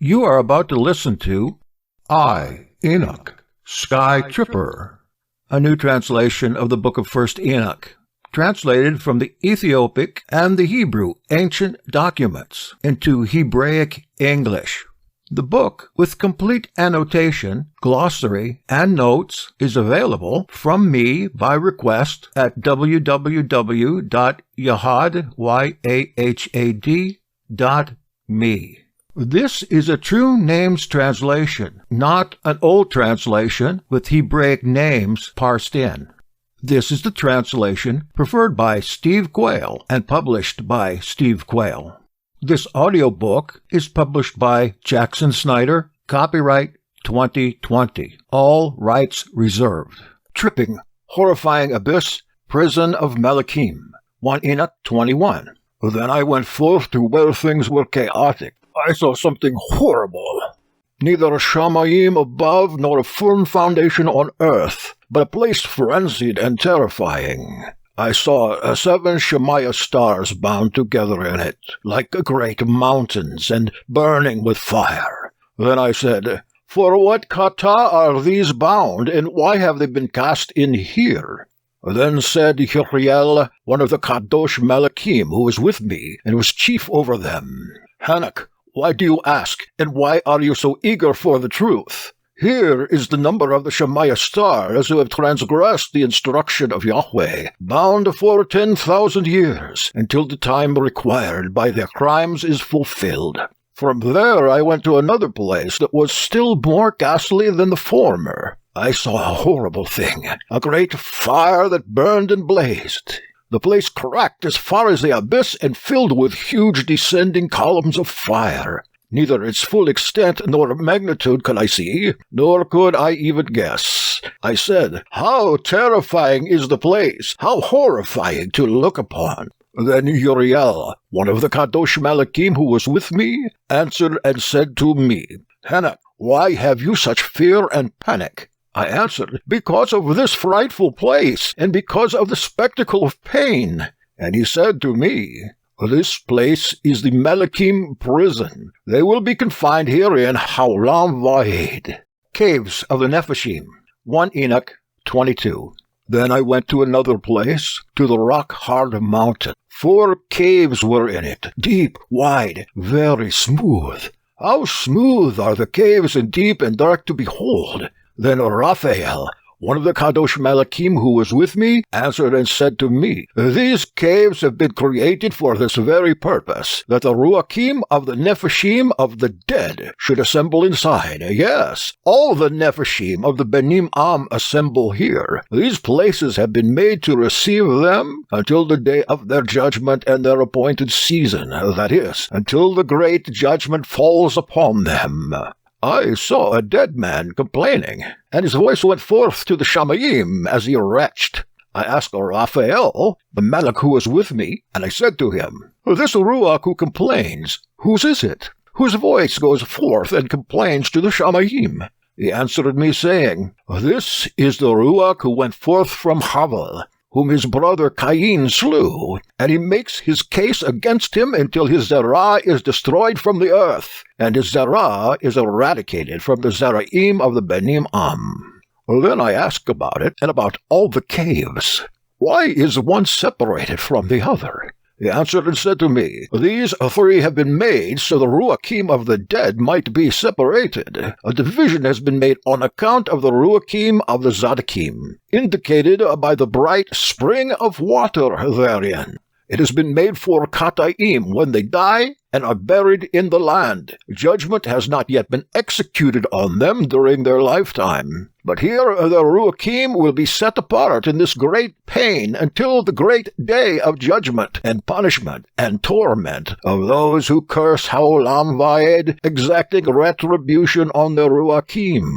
You are about to listen to I, Enoch, Sky Tripper, a new translation of the book of 1st Enoch, translated from the Ethiopic and the Hebrew ancient documents into Hebraic English. The book, with complete annotation, glossary, and notes, is available from me by request at www.yahad.me. This is a true names translation, not an old translation with Hebraic names parsed in. This is the translation preferred by Steve Quayle and published by Steve Quayle. This audiobook is published by Jackson Snyder, copyright 2020, all rights reserved. Tripping, horrifying abyss, prison of Melachim, 1 Enoch 21. Then I went forth to where things were chaotic. I saw something horrible. Neither a Shamayim above nor a firm foundation on earth, but a place frenzied and terrifying. I saw 7 Shemaiah stars bound together in it, like great mountains, and burning with fire. Then I said, For what kata are these bound, and why have they been cast in here? Then said Uriel, one of the Kadosh Melachim, who was with me, and was chief over them, Enoch, why do you ask, and why are you so eager for the truth? Here is the number of the Shemaiah stars who have transgressed the instruction of Yahweh, bound for 10,000 years, until the time required by their crimes is fulfilled. From there I went to another place that was still more ghastly than the former. I saw a horrible thing, a great fire that burned and blazed. The place cracked as far as the abyss and filled with huge descending columns of fire. Neither its full extent nor magnitude could I see, nor could I even guess. I said, How terrifying is the place! How horrifying to look upon! Then Uriel, one of the Kadosh Melachim who was with me, answered and said to me, Enoch, why have you such fear and panic? I answered, Because of this frightful place, and because of the spectacle of pain. And he said to me, This place is the Melachim prison. They will be confined herein Haulam Vahid. Caves of the Nepheshim, 1 Enoch 22. Then I went to another place, to the rock-hard mountain. 4 caves were in it, deep, wide, very smooth. How smooth are the caves, and deep and dark to behold! Then Raphael, one of the Kadosh Melachim who was with me, answered and said to me, These caves have been created for this very purpose, that the Ruachim of the Nepheshim of the dead should assemble inside. Yes, all the Nepheshim of the Benim Am assemble here. These places have been made to receive them until the day of their judgment and their appointed season, that is, until the great judgment falls upon them. I saw a dead man complaining, and his voice went forth to the Shamayim as he retched. I asked Raphael, the Melech who was with me, and I said to him, This Ruach who complains, whose is it? Whose voice goes forth and complains to the Shamayim? He answered me, saying, This is the Ruach who went forth from Havel, whom his brother Cain slew, and he makes his case against him until his Zerah is destroyed from the earth, and his Zerah is eradicated from the Zeraim of the Benim Am. Then I asked about it, and about all the caves. Why is one separated from the other? He answered and said to me, These 3 have been made so the Ruachim of the dead might be separated. A division has been made on account of the Ruachim of the Zadokim, indicated by the bright spring of water therein. It has been made for Kataim when they die and are buried in the land. Judgment has not yet been executed on them during their lifetime. But here the Ruachim will be set apart in this great pain until the great day of judgment and punishment and torment of those who curse Haulam Vahid, exacting retribution on the Ruachim.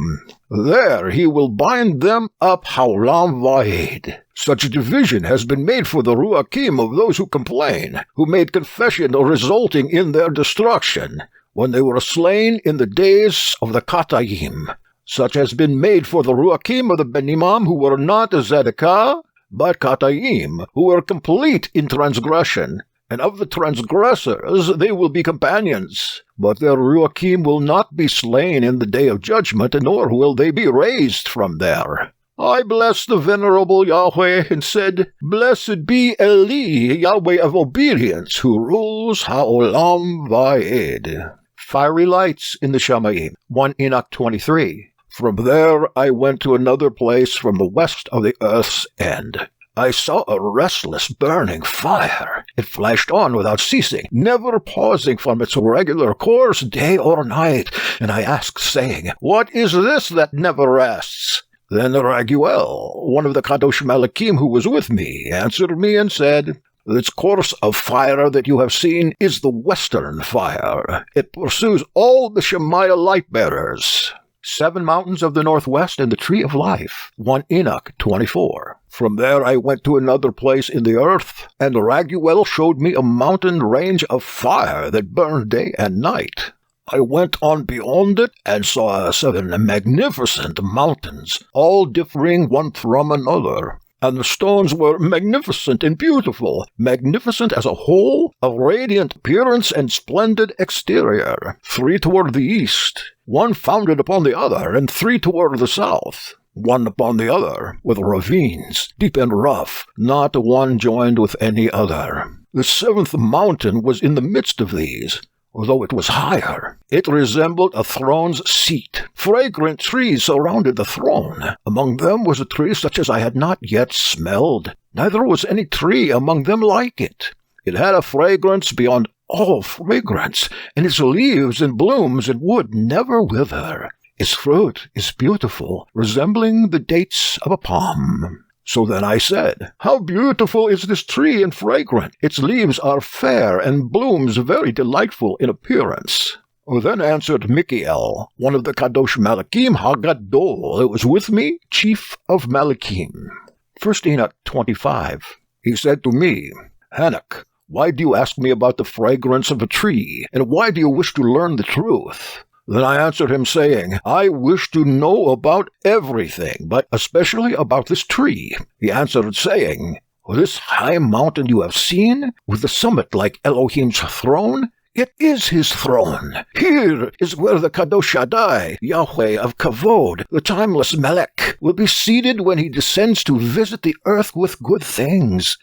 There he will bind them up Haulam Vahid. Such a division has been made for the Ruachim of those who complain, who made confession resulting in their destruction, when they were slain in the days of the Kataim. Such has been made for the Ruachim of the Benimam who were not Zedekiah, but Kataim, who were complete in transgression, and of the transgressors they will be companions. but their Ruachim will not be slain in the day of judgment, nor will they be raised from there. I blessed the venerable Yahweh and said, Blessed be Eli, Yahweh of obedience, who rules Ha'olam Va'ed. Fiery lights in the Shamayim. 1 Enoch 23. From there I went to another place from the west of the earth's end. I saw a restless burning fire. It flashed on without ceasing, never pausing from its regular course day or night. And I asked, saying, What is this that never rests? Then Raguel, one of the Kadosh Malakim who was with me, answered me and said, This course of fire that you have seen is the western fire. It pursues all the Shemaiah light-bearers. 7 mountains of the northwest and the tree of life. 1 Enoch 24. From there I went to another place in the earth, and Raguel showed me a mountain range of fire that burned day and night. I went on beyond it and saw 7 magnificent mountains, all differing one from another. And the stones were magnificent and beautiful, magnificent as a whole, of radiant appearance and splendid exterior. 3 toward the east, 1 founded upon the other, and 3 toward the south, 1 upon the other, with ravines, deep and rough, not one joined with any other. The 7th mountain was in the midst of these. Although it was higher, it resembled a throne's seat. Fragrant trees surrounded the throne. Among them was a tree such as I had not yet smelled. Neither was any tree among them like it. It had a fragrance beyond all fragrance, and its leaves and blooms and wood never wither. Its fruit is beautiful, resembling the dates of a palm. So then I said, How beautiful is this tree and fragrant! Its leaves are fair and blooms very delightful in appearance. Then answered Michael, one of the Kadosh Malakim Hagadol, that was with me, chief of Malakim. 1 Enoch 25. He said to me, Enoch, why do you ask me about the fragrance of a tree, and why do you wish to learn the truth? Then I answered him, saying, I wish to know about everything, but especially about this tree. He answered, saying, This high mountain you have seen, with the summit like Elohim's throne, it is his throne. Here is where the Kadosh Shaddai, Yahweh of Kavod, the timeless Melech, will be seated when he descends to visit the earth with good things.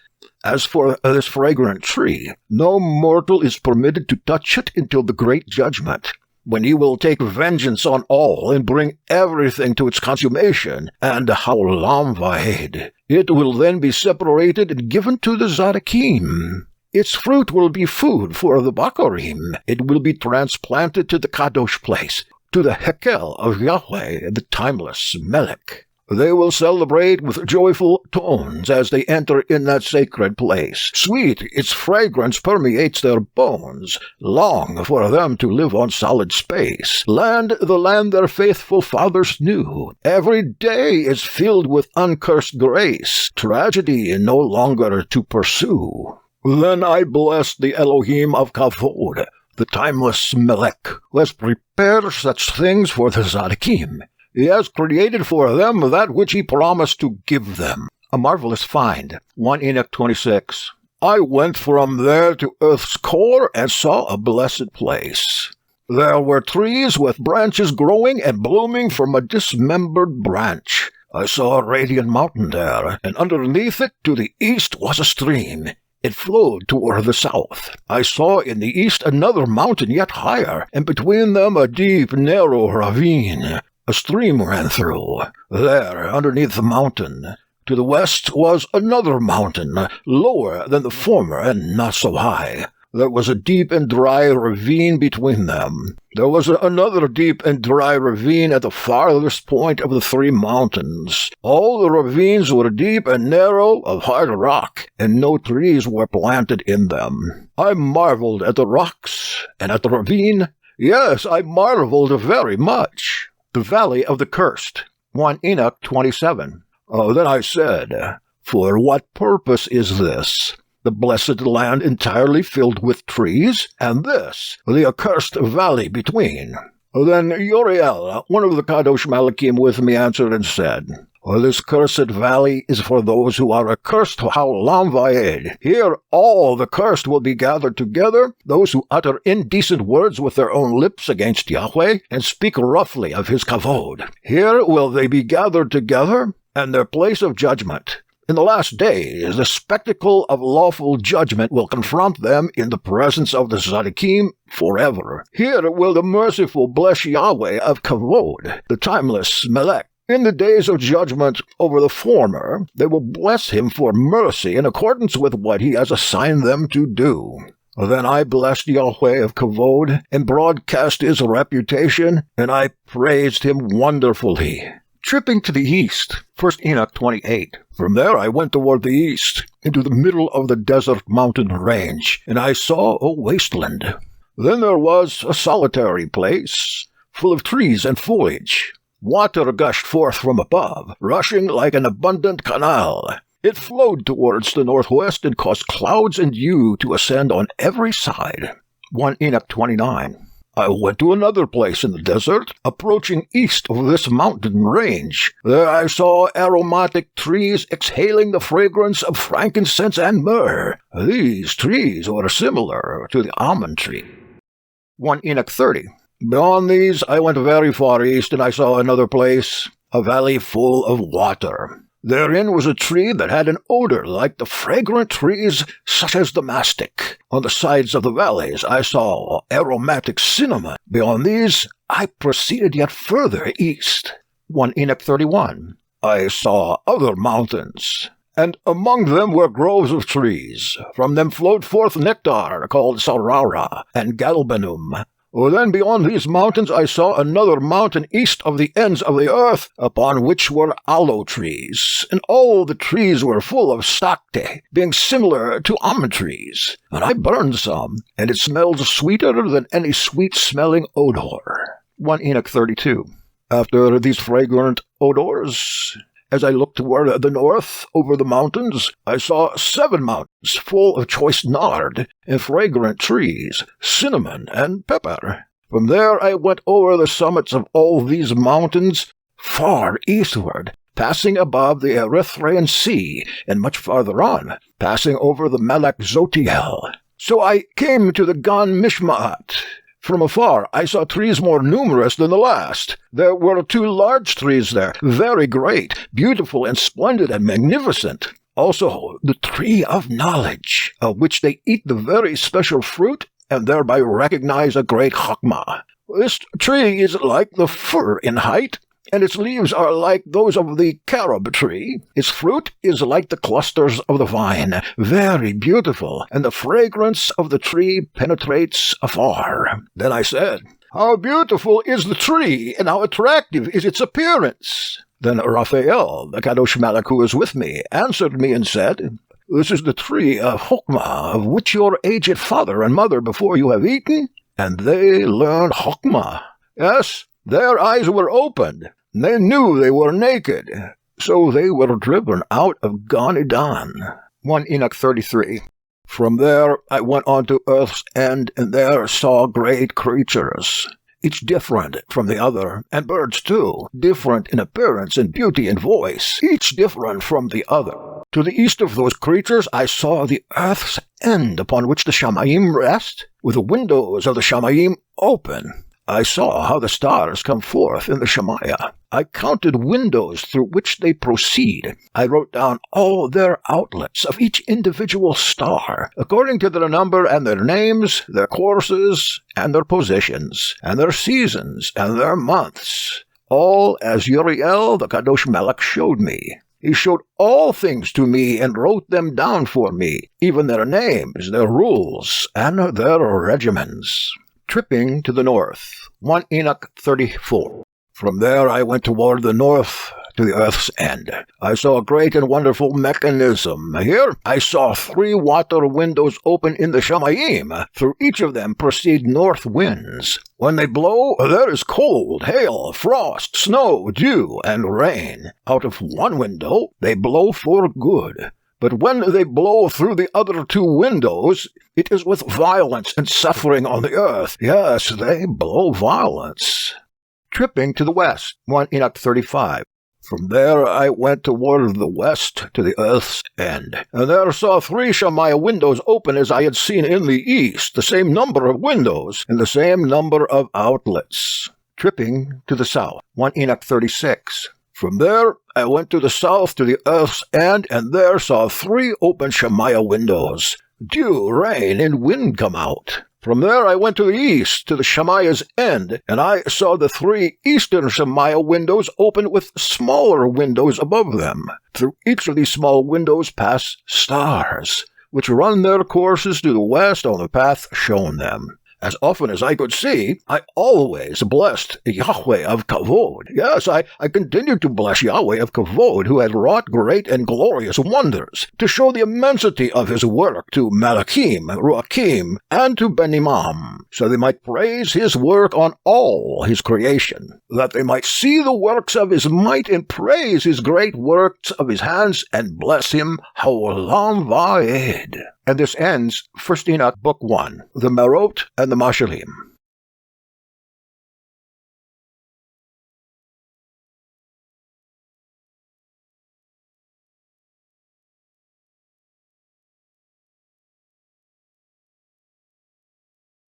As for this fragrant tree, no mortal is permitted to touch it until the great judgment, when he will take vengeance on all and bring everything to its consummation, and Ha'olam Va'ed. It will then be separated and given to the Zadakim. Its fruit will be food for the Bakarim. It will be transplanted to the Kadosh place, to the Hekel of Yahweh, the timeless Melech. They will celebrate with joyful tones as they enter in that sacred place. Sweet, its fragrance permeates their bones. Long for them to live on solid space. The land their faithful fathers knew. Every day is filled with uncursed grace. Tragedy no longer to pursue. Then I blessed the Elohim of Kavod, the timeless Melech, who has prepared such things for the Zadakim. He has created for them that which he promised to give them. A marvelous find. 1 Enoch 26. I went from there to earth's core and saw a blessed place. There were trees with branches growing and blooming from a dismembered branch. I saw a radiant mountain there, and underneath it to the east was a stream. It flowed toward the south. I saw in the east another mountain yet higher, and between them a deep, narrow ravine. A stream ran through. There, underneath the mountain, to the west was another mountain, lower than the former and not so high. There was a deep and dry ravine between them. There was another deep and dry ravine at the farthest point of the 3 mountains. All the ravines were deep and narrow, of hard rock, and no trees were planted in them. I marveled at the rocks and at the ravine. Yes, I marveled very much. The Valley of the Cursed. 1 Enoch 27. Then I said, For what purpose is this? The blessed land entirely filled with trees, and this, the accursed valley between. Then Uriel, one of the Kadosh Malakim with me, answered and said, This cursed valley is for those who are accursed ha'olam va'ed. Here all the cursed will be gathered together, those who utter indecent words with their own lips against Yahweh, and speak roughly of his kavod. Here will they be gathered together, and their place of judgment. In the last days, the spectacle of lawful judgment will confront them in the presence of the Tzaddikim forever. Here will the merciful bless Yahweh of kavod, the timeless Melech. In the days of judgment over the former, they will bless him for mercy in accordance with what he has assigned them to do. Then I blessed Yahweh of kavod, and broadcast his reputation, and I praised him wonderfully. Tripping to the east, 1 Enoch 28. From there I went toward the east, into the middle of the desert mountain range, and I saw a wasteland. Then there was a solitary place, full of trees and foliage. Water gushed forth from above, rushing like an abundant canal. It flowed towards the northwest and caused clouds and dew to ascend on every side. 1 Enoch 29. I went to another place in the desert, approaching east of this mountain range. There I saw aromatic trees exhaling the fragrance of frankincense and myrrh. These trees were similar to the almond tree. 1 Enoch 30. Beyond these I went very far east, and I saw another place, a valley full of water. Therein was a tree that had an odor like the fragrant trees such as the mastic. On the sides of the valleys I saw aromatic cinnamon. Beyond these I proceeded yet further east. 1 Enoch 31. I saw other mountains, and among them were groves of trees. From them flowed forth nectar called sarara and galbanum. Then beyond these mountains I saw another mountain east of the ends of the earth, upon which were aloe trees, and all the trees were full of sakte, being similar to almond trees. And I burned some, and it smelled sweeter than any sweet-smelling odor. 1 Enoch 32. After these fragrant odors, as I looked toward the north over the mountains, I saw 7 mountains full of choice nard and fragrant trees, cinnamon and pepper. From there I went over the summits of all these mountains far eastward, passing above the Erythraean Sea, and much farther on, passing over the Melech Zotiel. So I came to the Gan Mishmaat. From afar I saw trees more numerous than the last. There were 2 large trees there, very great, beautiful and splendid and magnificent. Also the tree of knowledge, of which they eat the very special fruit, and thereby recognize a great chokmah. This tree is like the fir in height, and its leaves are like those of the carob tree. Its fruit is like the clusters of the vine, very beautiful, and the fragrance of the tree penetrates afar. Then I said, How beautiful is the tree, and how attractive is its appearance! Then Raphael, the Kadosh Malach who was with me, answered me and said, This is the tree of Chokmah, of which your aged father and mother before you have eaten, and they learned Chokmah. Yes, their eyes were opened. They knew they were naked, so they were driven out of Gan Eden. 1 Enoch 33. From there I went on to earth's end, and there saw great creatures, each different from the other, and birds too, different in appearance and beauty and voice, each different from the other. To the east of those creatures I saw the earth's end upon which the Shamayim rest, with the windows of the Shamayim open. I saw how the stars come forth in the Shemaiah. I counted windows through which they proceed. I wrote down all their outlets of each individual star, according to their number and their names, their courses, and their positions, and their seasons, and their months, all as Uriel the Kadosh Malach showed me. He showed all things to me and wrote them down for me, even their names, their rules, and their regimens. Tripping to the north. 1 Enoch 34. From there I went toward the north to the earth's end. I saw a great and wonderful mechanism. Here I saw 3 water windows open in the Shamayim. Through each of them proceed north winds. When they blow, there is cold, hail, frost, snow, dew, and rain. Out of one window they blow for good. But when they blow through the other 2 windows, it is with violence and suffering on the earth. Yes, they blow violence. Tripping to the west. 1 Enoch 35. From there I went toward the west to the earth's end, and there saw 3 Shemaiah windows open as I had seen in the east, the same number of windows, and the same number of outlets. Tripping to the south. 1 Enoch 36. From there I went to the south to the earth's end, and there saw 3 open Shemaiah windows. Dew, rain, and wind come out. From there I went to the east, to the Shemaiah's end, and I saw the 3 eastern Shemaiah windows open with smaller windows above them. Through each of these small windows pass stars, which run their courses to the west on the path shown them. As often as I could see, I always blessed Yahweh of Kavod. Yes, I continued to bless Yahweh of Kavod, who had wrought great and glorious wonders, to show the immensity of his work to Malachim, Ruachim, and to Benimam, so they might praise his work on all his creation, that they might see the works of his might and praise his great works of his hands, and bless him Haolam Va'ed. And this ends 1 Enoch Book 1, the Merot and the Mashalim.